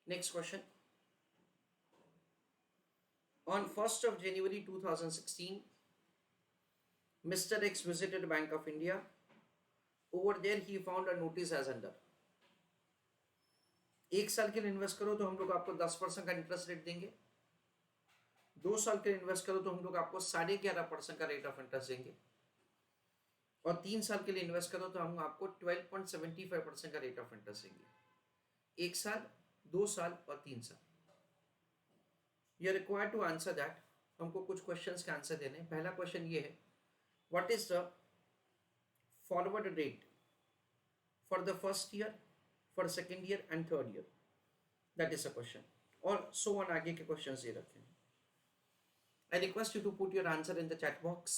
Next question. On 1st of January 2016, Mr. X visited Bank of India. Over there, he found a notice as under. एक साल के लिए invest करो तो हम लोग आपको 10% का इंटरेस्ट रेट देंगे। 2 साल के लिए इन्वेस्ट करो तो हम लोग आपको 11.5% का रेट ऑफ इंटरेस्ट देंगे। और 3 साल के लिए इन्वेस्ट करो तो हम आपको 12.75% का रेट ऑफ इंटरेस्ट देंगे। 1 साल, 2 साल और 3 साल। You are required to answer that. हमको कुछ क्वेश्चंस के आंसर देने। पहला क्वेश्चन ये है, what is the forward rate for the first year, for second year and third year? That is a question. और सो ऑन आगे के क्वेश्चन ये रखे हैं। I request you to put your answer in the chat box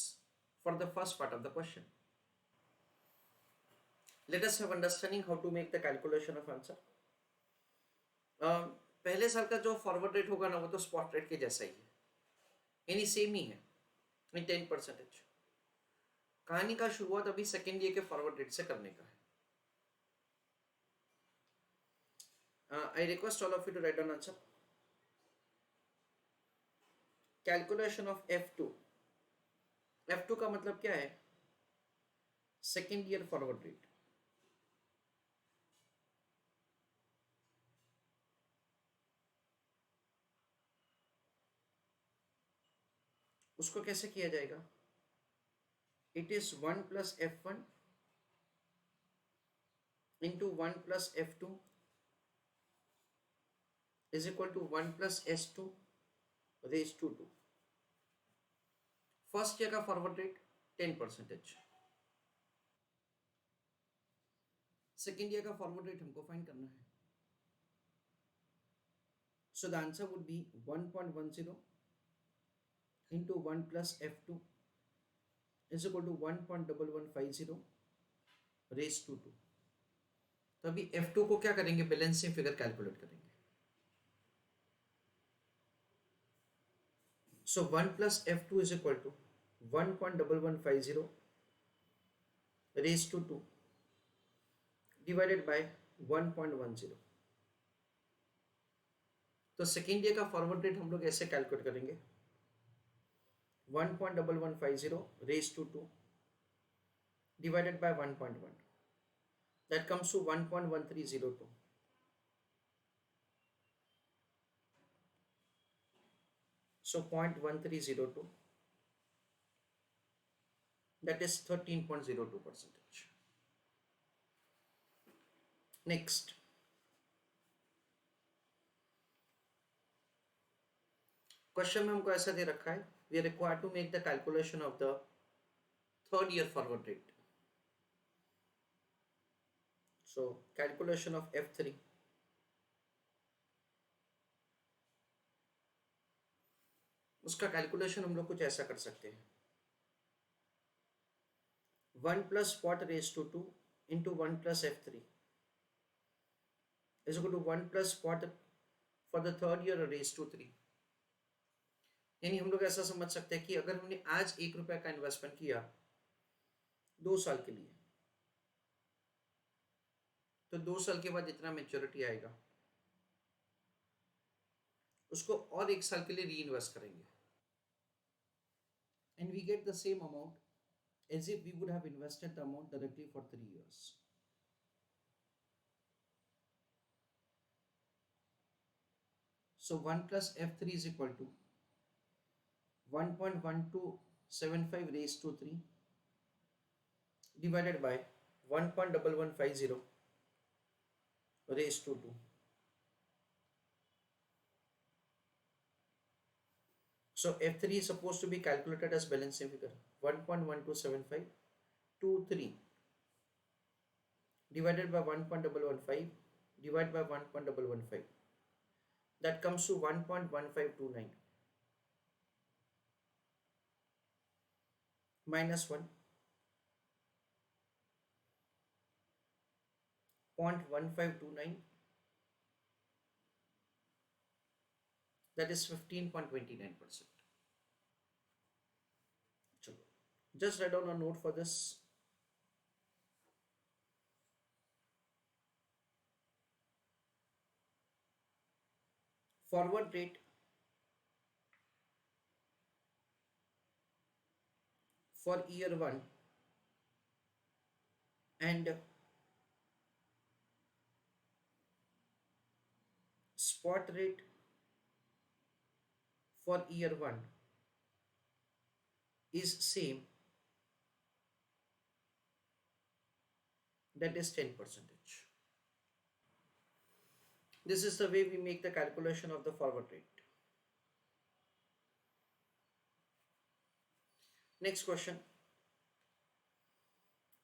for the first part of the question. Let us have understanding how to make the calculation of answer. पहले साल का जो forward rate होगा ना वो तो spot rate के जैसा ही है, यानी सेम ही है, 10%। कहानी का शुरुआत अभी सेकेंड ईयर के फॉरवर्ड रेट से करने का है। I request all of you to write down answer. Calculation of F2। F2 का मतलब क्या है? Second year forward rate. उसको कैसे किया जाएगा? It is 1 plus F1 into 1 plus F2 is equal to 1 plus S2 raise to 2। First year का forward rate 10%। Second year का फॉरवर्ड रेट हमको फाइंड करना है। So the answer would be 1.10 into 1 plus F2 is equal to 1.1150 raise to 2। तो अभी F2 को क्या करेंगे? बैलेंसिंग फिगर कैलकुलेट करेंगे। So 1 plus F2 is equal to 1.1150 raise to 2 divided by 1.10। तो सेकेंड ईयर का फॉरवर्ड रेट हम लोग ऐसे कैलकुलेट करेंगे, 1.1150 raise to 2 divided by 1.1, that comes to 1.1302। so 0.1302, that is 13.02%। next, question में हमको ऐसा दे रखा है, we are required to make the calculation of the third year forward rate. So calculation of F3। उसका कैलकुलेशन हम लोग कुछ ऐसा कर सकते हैं, 1 plus spot raise to 2 into 1 plus F3 is equal to 1 plus spot for the third year raise to 3। यानी हम लोग ऐसा समझ सकते हैं कि अगर हमने आज 1 रुपए का इन्वेस्टमेंट किया 2 साल के लिए, तो 2 साल के बाद इतना मेच्योरिटी आएगा, उसको और 1 साल के लिए री इन्वेस्ट करेंगे and we get the same amount as if we would have invested the amount directly for 3 years। so 1 plus F3 is equal to 1.1275 raised to 3 divided by 1.1150 raised to 2। so F3 is supposed to be calculated as balancing figure, 1.1275 to 3 divided by 1.115 divided by 1.115, that comes to 1.1529 minus 1 0.1529, that is 15.29%। just write down a note for this। forward rate for year 1 and spot rate for year 1 is same, that is 10 percentage. This is the way we make the calculation of the forward rate. Next question.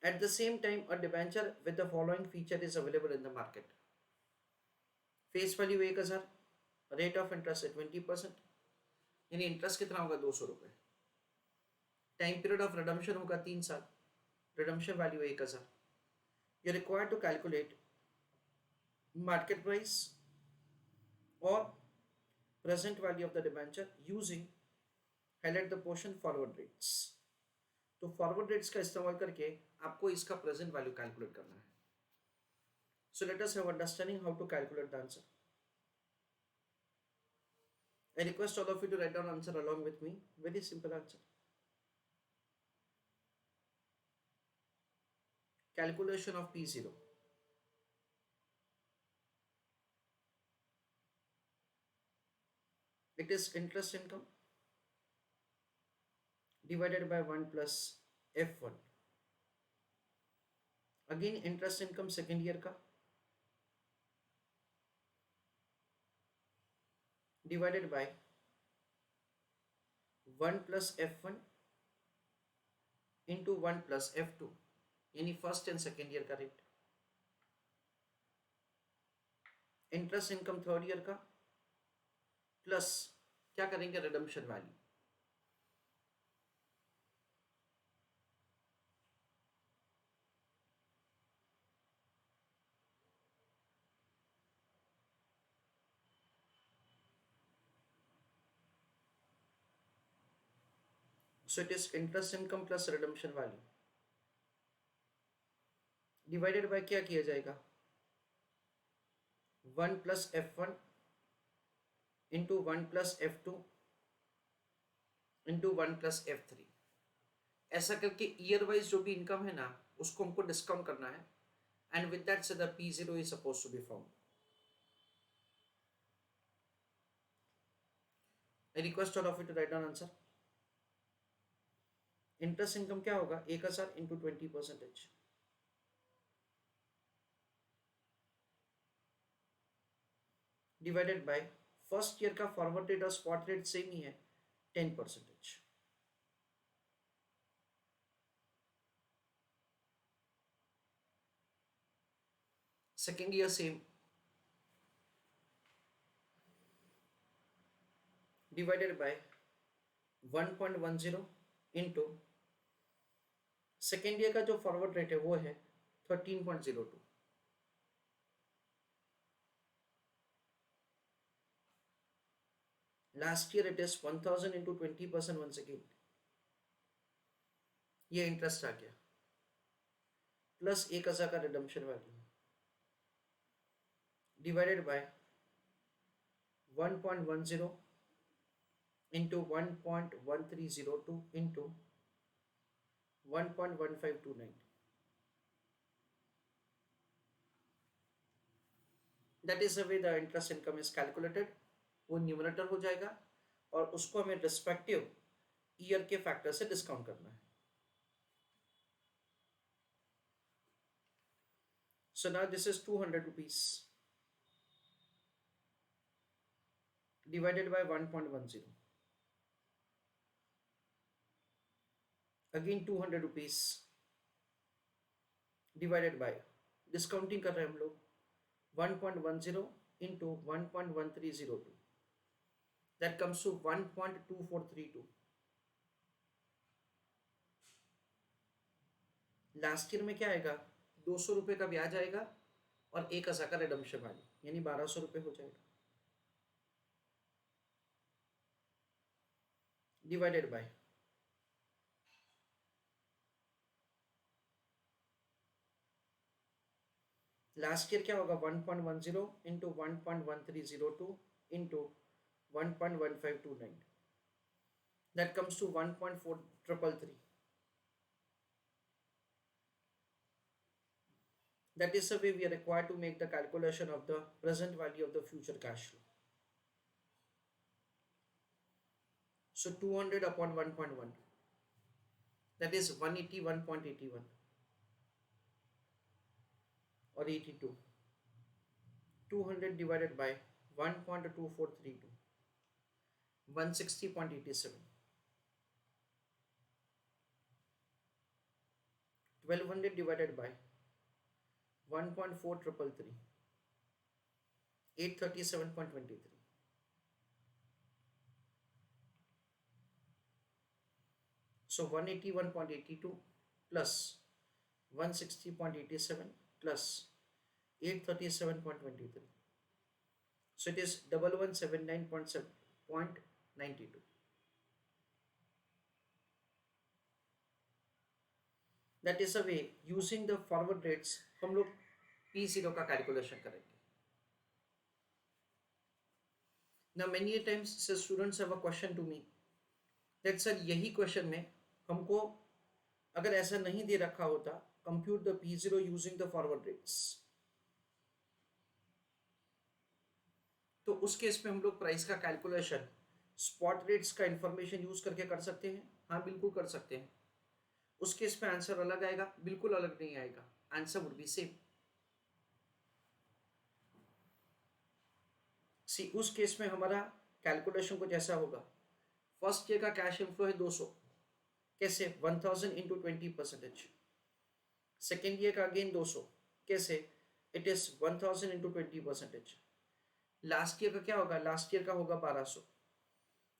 At the same time, a debenture with the following feature is available in the market. Face value 1000, rate of interest है 20%, यानी interest कितना होगा 200 रुपये, time period of redemption होगा 3 साल, redemption value 1000. You required to calculate market price और present value of the debenture using highlight the portion forward rates. तो forward rates का इस्तेमाल करके आपको इसका प्रेजेंट वैल्यू कैलकुलेट करना है. So let us have understanding how to calculate the answer. I request all of you to write down answer along with me. Very simple answer. Calculation of P0. It is interest income divided by 1 plus F1. Again interest income second year का divided by 1 plus F1 into 1 plus F2, यानी first and second year का rate. Interest income third year का plus क्या करेंगे redemption value. So it is interest income plus redemption value divided by क्या किया जाएगा 1 plus F1 into 1 plus F2 into 1 plus F3. ऐसा करके ईयर वाइज जो भी इनकम है ना उसको हमको डिस्काउंट करना है, and with that say the P0 is supposed to be found. I request all of you to write down answer. Interest income क्या होगा 1000 into 20% divided by first year का फॉरवर्ड रेट और स्पॉट रेट सेम ही है 10%. Second year same divided by 1.10 into second year का जो forward rate है वो है 13.02. Last year it is 1000 into 20% once again. ये इंटरेस्ट आ गया प्लस 1000 का redemption value divided by 1.10 into 1.1302 into 1.1529. That is the way the interest income is calculated. वो न्यूमरेटर हो जाएगा और उसको हमें रिस्पेक्टिव ईयर के फैक्टर से डिस्काउंट करना है. So now this is 200 rupees divided by 1.10. Again 200 rupees divided by discounting कर रहे हैं हम लोग 1.10 into 1.1302. That comes to 1.2432. Last year में क्या आएगा 200 रुपये का ब्याज आएगा और 1000 का रिडम्पशन वैल्यू, यानी 1200 रुपये हो जाएगा डिवाइडेड बाय लास्ट ईयर क्या होगा 1.10 into 1.1302 into 1.1529. That comes to 1.4333. That is the way we are required to make the calculation of the present value of the future cash flow. So 200 upon 1.1, that is 181.81 or 82. 200 divided by 1.2432, 160.87. 1200 divided by 1.4333, 837.23. So 181.82 plus 160.87 plus 837.23. So it is 1179.92. That is a way using the forward rates हम लोग P0 का calculation करेंगे. Now many a times students have a question to me that sir यही question में हमको अगर ऐसा नहीं दे रखा होता compute the P0 using the forward rates, तो उस केस में हम लोग प्राइस का कैलकुलेशन स्पॉट रेट्स का इंफॉर्मेशन यूज करके कर सकते हैं. हाँ बिल्कुल कर सकते हैं. उस केस में आंसर अलग आएगा? बिल्कुल अलग नहीं आएगा. Answer would be same. See उस केस में हमारा कैलकुलेशन कुछ ऐसा होगा. फर्स्ट ईयर का कैश इनफ्लो है 200. कैसे? 1000 इंटू 20%. सेकेंड ईयर का अगेन 200. कैसे? It is 1000 into 20%. Last year का क्या होगा? लास्ट ईयर का होगा 1200.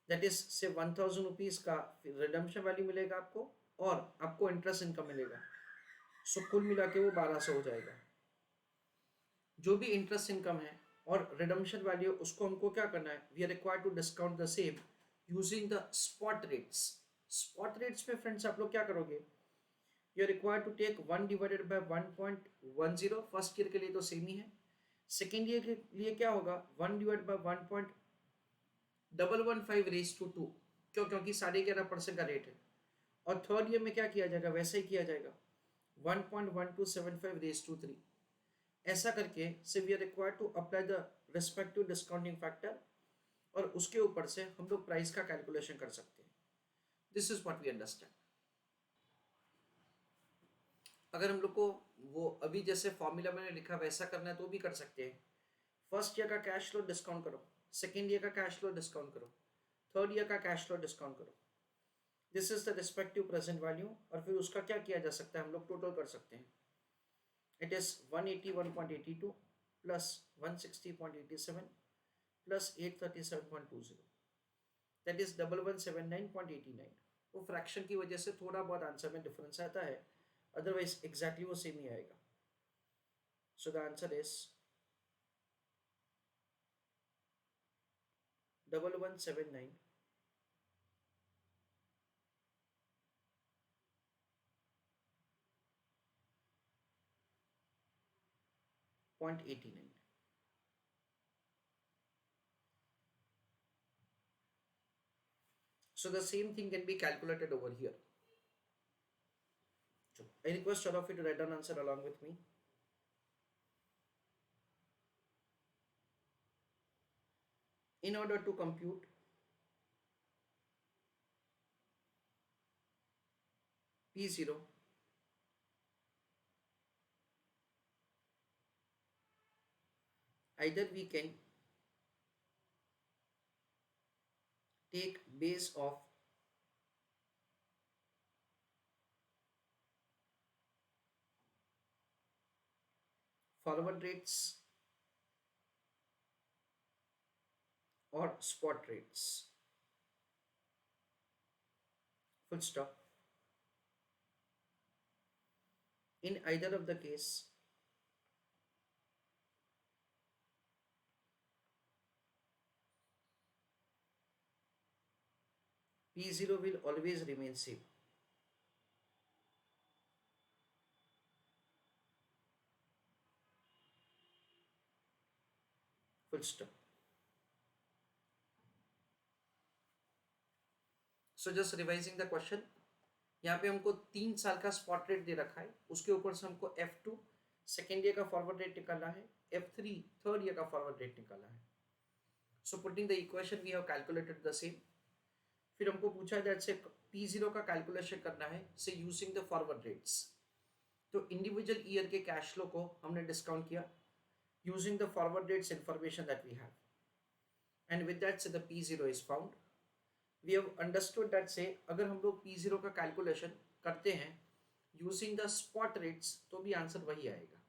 दैट इज से 1000 रुपीज का रिडम्पशन वैल्यू मिलेगा आपको और आपको इंटरेस्ट इनकम मिलेगा. सो कुल मिला के वो 1200 हो जाएगा. जो भी इंटरेस्ट इनकम है और रिडम्पशन वैल्यू उसको हमको क्या करना है? We are required to discount the same using the spot rates. Spot rates में फ्रेंड्स आप लोग क्या करोगे? You are required to take 1 divided by 1.10. First year के लिए तो सेम ही है. सेकेंड ईयर के लिए क्या होगा? 1 डिवाइड बाय 1.115 रेज टू 2. क्यों? क्योंकि 11.5% का रेट है. और थर्ड ईयर में क्या किया जाएगा? वैसे ही किया जाएगा 1.1275 रेज टू 3. ऐसा करके से we are required to apply the respective discounting factor और उसके ऊपर से हम लोग प्राइस का कैलकुलेशन कर सकते हैं. This is what we understand. अगर हम लोग को वो अभी जैसे फॉर्मूला मैंने लिखा वैसा करना है तो भी कर सकते हैं. फर्स्ट ईयर का कैश फ्लो डिस्काउंट करो, सेकेंड ईयर का कैश फ्लो डिस्काउंट करो, थर्ड ईयर का कैश फ्लो डिस्काउंट करो. This is the respective present value. और फिर उसका क्या किया जा सकता है? हम लोग टोटल कर सकते हैं. It is 181.82 plus 160.87 plus 837.20. That is 1179.89. वो फ्रैक्शन की वजह से थोड़ा बहुत आंसर में डिफरेंस आता है, अदरवाइज एग्जैक्टली वो सेम ही आएगा. सो the answer is 1179.89. So the same thing can be calculated over here. So I request all of you to write down answer along with me. In order to compute P0, either we can take base of forward rates or spot rates. Full stop. In either of the case, P0 will always remain same. Full stop. So just revising the question, यहाँ पे हमको 3 साल का spot rate दे रखा है, उसके ऊपर से हमको F2 सेकेंड ईयर का फॉरवर्ड रेट निकालना है, F3 थर्ड ईयर का फॉरवर्ड रेट निकालना है. So putting the equation we have calculated the same. फिर हमको पूछा है दैट से P0 का कैलकुलेशन करना है say using the forward rates. तो इंडिविजुअल ईयर के कैश फ्लो को हमने डिस्काउंट किया using the forward rates information that we have, and with that say the P0 is found. We have understood that say अगर हम लोग P0 का calculation करते हैं यूजिंग द स्पॉट रेट्स तो भी आंसर वही आएगा.